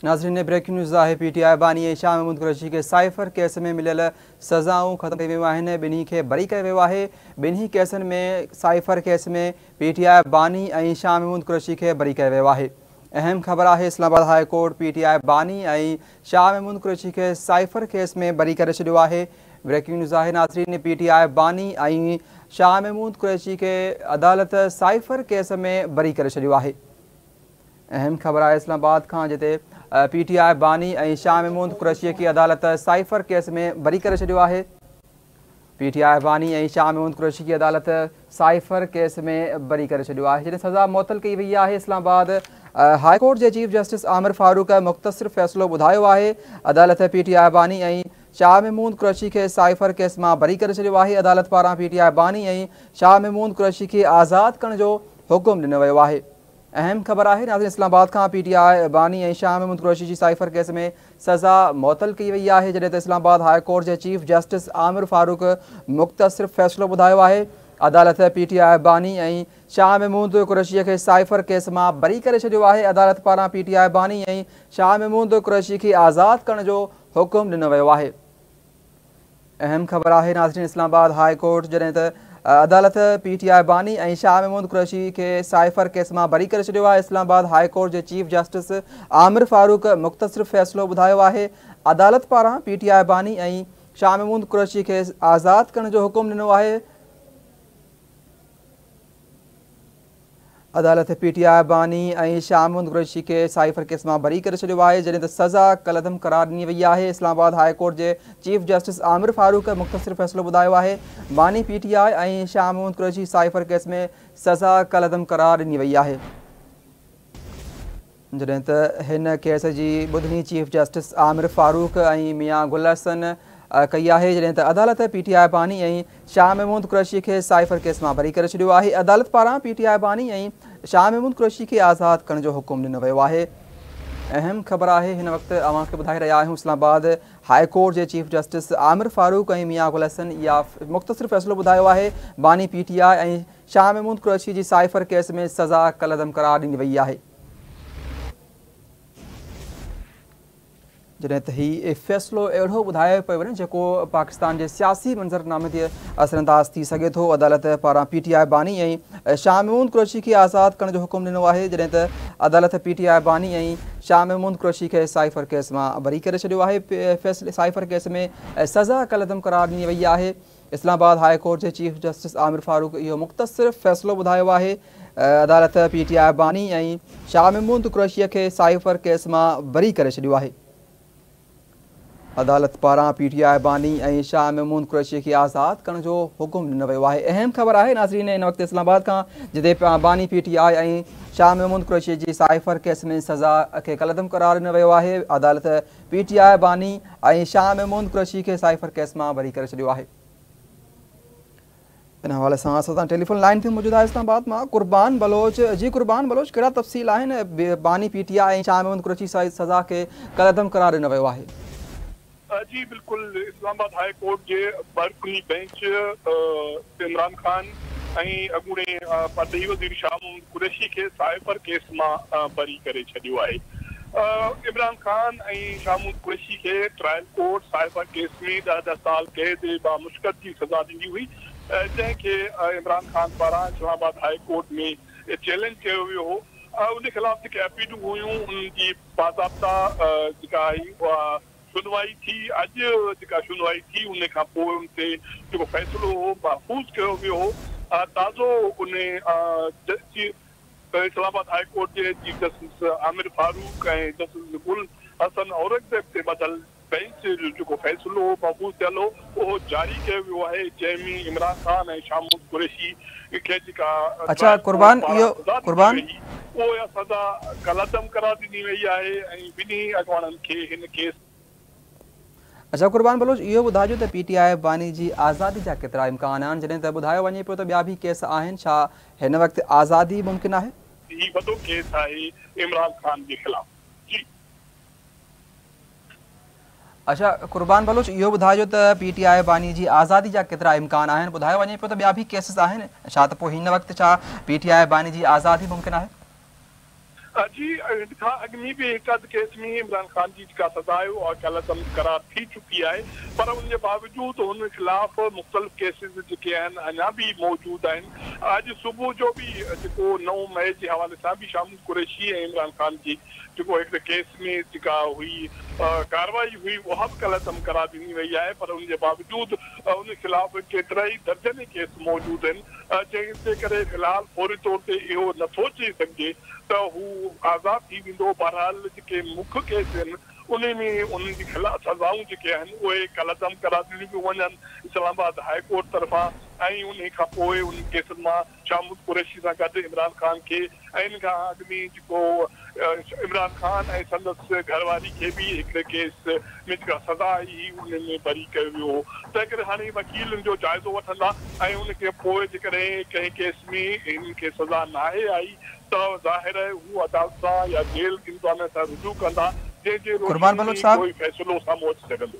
नाज़रीन breaking news है। PTI बानी ऐं शाह महमूद कुरैशी के साइफ़र केस में मिलियल सज़ाऊं ख़त्म कई वियूं आहिनि। ॿिन्ही खे बरी कयो वियो आहे। ॿिन्ही केसनि में साइफ़र केस में PTI बानी ऐं शाह महमूद कुरैशी खे बरी कयो वियो आहे। अहम ख़बर आहे, इस्लामाबाद हाई कोर्ट PTI बानी ऐं शाह महमूद कुरैशी के साइफ़र केस में बरी करे छॾियो आहे। ब्रेकिंग न्यूज़ है नाज़रीन। PTI बानी ऐं शाह महमूद कुरैशी के अदालत साइफ़र केस में बरी करे छॾियो आहे। अहम ख़बर है इस्लामाबाद खां, जिते PTI बानी ऐं शाह महमूद कुरैशी की अदालत साइफ़र केस में बरी करे छॾियो आहे। PTI बानी ऐं शाह महमूद कुरैशी की अदालत साइफ़र केस में बरी करे छॾियो आहे। जॾहिं सज़ा मुअतल कई वई आहे, इस्लामाबाद हाई कोर्ट के चीफ जस्टिस आमिर फारूक मुख़्तसिर फ़ैसिलो ॿुधायो आहे। अदालत PTI बानी ऐं शाह महमूद कुरैशी के साइफ़र केस मां बरी करे छॾियो आहे। अदालत पारां PTI बानी ऐं शाह महमूद कुरैशी खे आज़ादु करण जो हुकुम ॾिनो वियो आहे। अहम ख़बर है नाज़रीन, इस्लामाबाद खां PTI बानी ऐं शाह महमूद कुरैशी जी साइफ़र केस में सज़ा मुअतल कई वई आहे। जॾहिं त इस्लामाबाद हाई कोर्ट के चीफ जस्टिस आमिर फारूक मुख़्तसिर फ़ैसिलो ॿुधायो आहे। अदालत PTI बानी ऐं शाह महमूद कुरैशी के साइफ़र केस मां बरी करे छॾियो आहे। अदालत पारां PTI बानी ऐं शाह महमूद कुरैशी खे आज़ादु करण जो हुकुम ॾिनो वियो आहे। अहम ख़बर है नाज़रीन, इस्लामाबाद हाई कोर्ट जॾहिं त अदालत PTI बानी ऐं शाह महमूद कुरैशी के साइफ़र केस मां बरी करे छॾियो आहे। इस्लामाबाद हाई कोर्ट के चीफ जस्टिस आमिर फारूक मुख़्तसिर फ़ैसिलो ॿुधायो आहे। अदालत पारां PTI बानी ऐं शाह महमूद कुरैशी खे आज़ादु करण जो हुकुम ॾिनो आहे। अदालत PTI बानी ऐं शाह महमूद कुरैशी के साइफ़र केस मां बरी करे छॾियो आहे। जॾहिं त सज़ा कलअदम करार ॾिनी वई आहे। इस्लामाबाद हाई कोर्ट के चीफ जस्टिस आमिर फारूक मुख़्तसिर फ़ैसिलो ॿुधायो आहे। बानी PTI ऐं शाह महमूद कुरैशी साइफ़र केस में सज़ा कलअदम करार ॾिनी वई आहे। जॾहिं त हिन केस जी ॿुधणी चीफ जस्टिस आमिर फारूक ऐं मियां गुल हसन कई आहे। जॾहिं त अदालत PTI बानी ऐं शाह महमूद कुरैशी के साइफ़र केस मां बरी करे छॾियो आहे। अदालत पारां PTI बानी ऐं शाह महमूद कुरैशी खे आज़ादु करण जो हुकुम ॾिनो वियो आहे। अहम ख़बर है, हिन वक़्तु अवांखे ॿुधाए रहिया आहियूं, इस्लामाबाद हाई कोर्ट के चीफ जस्टिस आमिर फारूक ऐं मियां गुल हसन इहा मुख़्तसिर फ़ैसिलो ॿुधायो आहे। बानी PTI ऐं शाह महमूद कुरैशी जी साइफ़र केस में सज़ा कलअदम करार ॾिनी वई आहे। जॾहिं त हीउ फ़ैसिलो अहिड़ो ॿुधायो पियो वञे जेको पाकिस्तान जे सियासी मंज़रनामे ते असरअंदाज़ थी सघे थो। अदालत पारां PTI बानी ऐं शाह महमूद कुरैशी खे आज़ादु करण जो हुकुम ॾिनो आहे। जॾहिं त अदालत PTI बानी ऐं शाह महमूद कुरैशी खे साइफ़र केस मां बरी करे छॾियो आहे। साइफ़र केस में सज़ा कलअदम करार ॾिनी वई आहे। इस्लामाबाद हाई कोर्ट के चीफ जस्टिस आमिर फारूक इहो मुख़्तसिर फ़ैसिलो ॿुधायो आहे। अदालत PTI बानी ऐं शाह महमूद कुरैशीअ खे साइफ़र केस मां बरी करे छॾियो आहे। अदालत पारां PTI बानी ऐं शाह महमूद कुरैशी खे आज़ादु करण जो हुकुम ॾिनो वियो आहे। अहम ख़बर है नाज़रीन, इन वक़्तु इस्लामाबाद खां, जिते बानी PTI ऐं शाह महमूद कुरैशी जी साइफ़र केस में सज़ा खे कलअदम करार ॾिनो वियो आहे। अदालत PTI बानी ऐं शाह महमूद कुरैशी खे साइफ़र केस मां बरी करे छॾियो आहे। इन हवाले सां असां सां टेलीफोन लाइन ते मौजूदु आहे इस्लामाबाद मां कुर्बान बलोच। जी कुर्बान बलोच, कहिड़ा तफ़सील आहिनि? बानी PTI ऐं शाह महमूद कुरैशी सज़ा खे कलअदम करार ॾिनो वियो आहे। जी बिल्कुल, इस्लामाबाद हाई कोर्ट के बरकुनी बेंच इमरान खान ऐं अॻूणे परदेही वज़ीर शाह महमूद कुरैशी के साइफ़र केस मां बरी करे छॾियो आहे। इमरान खान ऐं शाह महमूद कुरैशी के ट्रायल कोर्ट साइफ़र केस में 10 साल कैद बामुश्किल की सज़ा ॾिनी हुई, जंहिंखे इमरान खान पारां इस्लामाबाद हाई कोर्ट में चैलेंज कयो वियो हो। उन ख़िलाफ़ जेके अपीलूं हुयूं, उनजी बाज़ाब्ता जेका आई सुनवाई थी। अॼु जेका सुनवाई थी, उन खां पोइ उन ते जेको फ़ैसिलो हो महफ़ूज़ कयो वियो हो। ताज़ो उन इस्लामाबाद हाई कोर्ट के चीफ जस्टिस आमिर फारूक ऐं जस्टिस गुल हसन औरंगज़ेब ते ॿधल बेंच जो जेको फ़ैसिलो महफ़ूज़ थियल हो, उहो जारी कयो वियो आहे, जंहिंमें इमरान खान ऐं शाह महमूद कुरैशी खे जेका उहा सज़ा कलअदम करार ॾिनी वई आहे ऐं ॿिन्ही अॻवाननि खे हिन केस। अच्छा कुर्बान बलोच, इहो ॿुधाइजो त PTI बानी जी आज़ादी जा केतिरा इम्कान आहिनि? जॾहिं त ॿुधायो वञे पियो त ॿिया बि केस आहिनि, छा हिन वक़्तु आज़ादी मुमकिन आहे? ही वॾो केस आहे इमरान खान जे ख़िलाफ़। जी अच्छा कुर्बान बलोच, इहो ॿुधाइजो त PTI बानी जी आज़ादी जा केतिरा इम्कान आहिनि? ॿुधायो वञे पियो त ॿिया बि केसिस आहिनि, छा त पोइ हिन वक़्तु छा PTI बानी जी आज़ादी मुमकिन आहे? जी खां अॻु में बि हिकु अधु केस में इमरान ख़ान जी जेका सज़ा आहे उहा कलअदम करार थी चुकी आहे, पर उनजे बावजूदि हुन ख़िलाफ़ मुख़्तलिफ़ केसिस जेके आहिनि अञा बि मौजूदु आहिनि। अॼु सुबुह जो बि जेको 9 मई जे हवाले सां बि शामिल कुरैशी ऐं इमरान ख़ान जी जेको हिकिड़े केस में जेका हुई कार्रवाई हुई उहा बि कलअदम करार ॾिनी वई आहे, पर उनजे बावजूदि उन ख़िलाफ़ केतिरा ई दर्जन केस मौजूदु आहिनि, जंहिंजे करे फ़िलहाल फौरी तौर ते इहो नथो चई सघिजे त हू आज़ादु थी वेंदो। बहरहाल जेके मुख्य केस आहिनि उन में उन्हनि जी ख़िलाफ़ सज़ाऊं जेके आहिनि उहे कलअदम करार ॾिनियूं पियूं वञनि इस्लामाबाद हाई कोर्ट तरफ़ां, ऐं उन खां पोइ उन केसनि मां शामिल कुरैशी सां गॾु इमरान ख़ान खे ऐं इन खां अॻु में जेको इमरान ख़ान ऐं संदसि घरवारी खे बि हिकिड़े केस में जेका सज़ा आई उन में बरी कयो वियो हो। तंहिं करे हाणे वकीलनि जो जाइज़ो वठंदा ऐं उनखे पोइ जेकॾहिं कंहिं केस में हिननि खे सज़ा नाहे आई त ज़ाहिर आहे हू अदालत सां या जेल इंतज़ामिया सां रुजू कंदा, जंहिंजे कुर्बान बलोच साहब कोई फ़ैसिलो साम्हूं अची सघंदो।